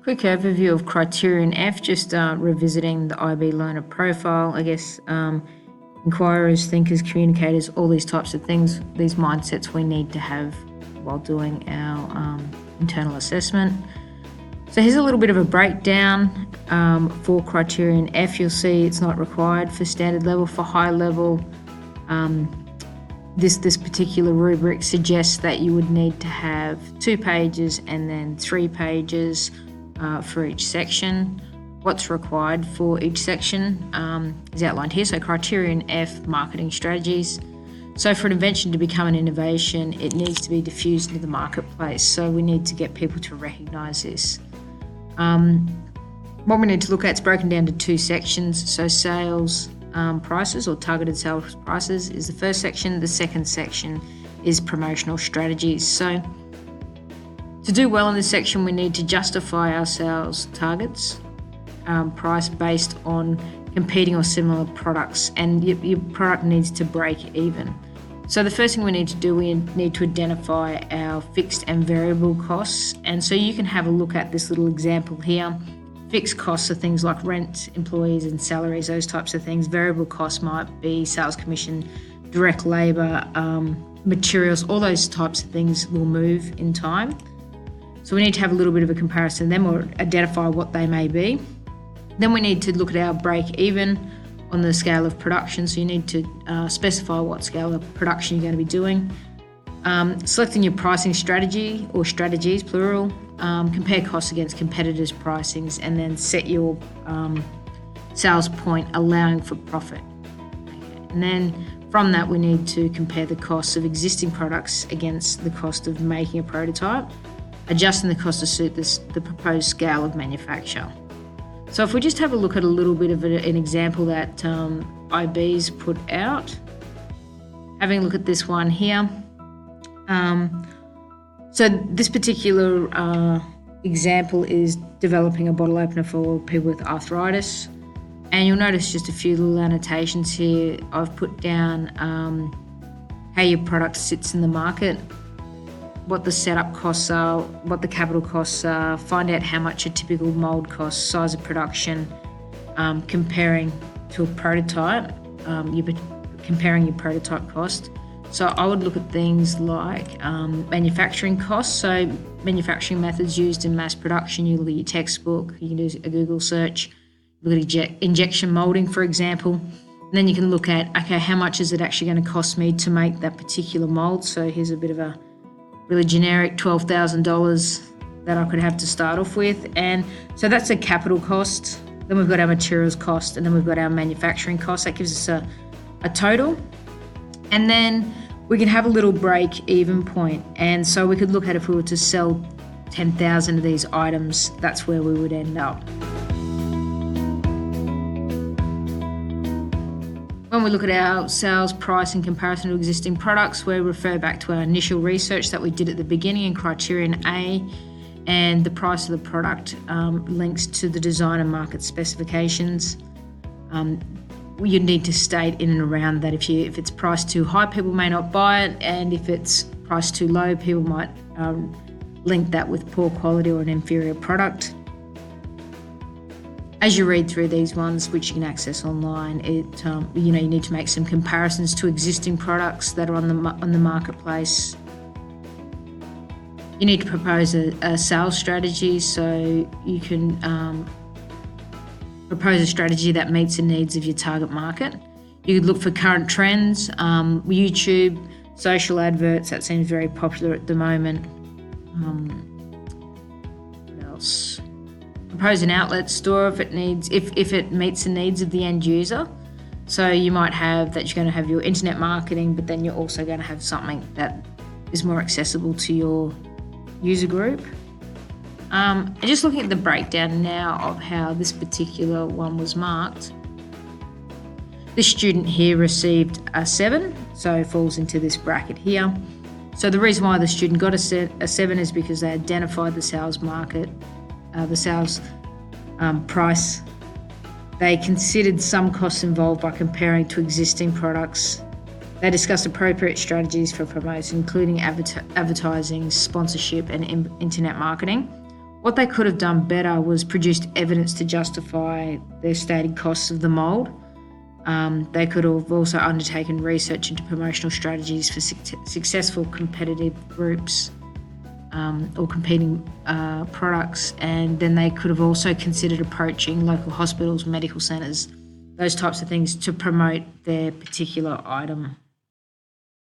Quick overview of Criterion F, just revisiting the IB learner profile. I guess inquirers, thinkers, communicators, all these types of things, these mindsets we need to have while doing our internal assessment. So here's a little bit of a breakdown for Criterion F. You'll see it's not required for standard level. For high level, this particular rubric suggests that you would need to have 2 pages and then 3 pages for each section. What's required for each section is outlined here. So Criterion F, marketing strategies. So for an invention to become an innovation, it needs to be diffused into the marketplace. So we need to get people to recognise this. What we need to look at is broken down to 2 sections. So sales prices, or targeted sales prices, is the first section. The second section is promotional strategies. So to do well in this section, we need to justify our sales targets, price based on competing or similar products, and your product needs to break even. So the first thing we need to do, we need to identify our fixed and variable costs. And so you can have a look at this little example here. Fixed costs are things like rent, employees and salaries, those types of things. Variable costs might be sales commission, direct labour, materials, all those types of things will move in time. So we need to have a little bit of a comparison then, or identify what they may be. Then we need to look at our break even on the scale of production. So you need to specify what scale of production you're going to be doing. Selecting your pricing strategy, or strategies plural. Compare costs against competitors' pricings, and then set your sales point allowing for profit. And then from that, we need to compare the costs of existing products against the cost of making a prototype, adjusting the cost to suit the proposed scale of manufacture. So if we just have a look at a little bit of an example that IB's put out, having a look at this one here. So this particular example is developing a bottle opener for people with arthritis. And you'll notice just a few little annotations here. I've put down how your product sits in the market, what the setup costs are, what the capital costs are, find out how much a typical mould costs, size of production, comparing to a prototype, comparing your prototype cost. So I would look at things like manufacturing costs, so manufacturing methods used in mass production. You look at your textbook, you can do a Google search, look at injection moulding, for example. And then you can look at, okay, how much is it actually going to cost me to make that particular mould? So here's a bit of a really generic $12,000 that I could have to start off with. And so that's a capital cost. Then we've got our materials cost, and then we've got our manufacturing cost. That gives us a total. And then we can have a little break even point. And so we could look at if we were to sell 10,000 of these items, that's where we would end up. When we look at our sales price in comparison to existing products, we refer back to our initial research that we did at the beginning in Criterion A, and the price of the product links to the design and market specifications. You need to state in and around that if it's priced too high, people may not buy it, and if it's priced too low, people might link that with poor quality or an inferior product. As you read through these ones, which you can access online, you need to make some comparisons to existing products that are on the marketplace. You need to propose a sales strategy, so you can propose a strategy that meets the needs of your target market. You could look for current trends, YouTube, social adverts, that seems very popular at the moment. What else? Propose an outlet store if it meets the needs of the end user. So you might have that you're going to have your internet marketing, but then you're also going to have something that is more accessible to your user group. And just looking at the breakdown now of how this particular one was marked. This student here received a 7, so falls into this bracket here. So the reason why the student got a 7 is because they identified the sales market, the sales price. They considered some costs involved by comparing to existing products. They discussed appropriate strategies for promotion, including advertising, sponsorship, and internet marketing. What they could have done better was produced evidence to justify their stated costs of the mould. They could have also undertaken research into promotional strategies for successful competitive groups or competing products, and then they could have also considered approaching local hospitals, medical centres, those types of things to promote their particular item.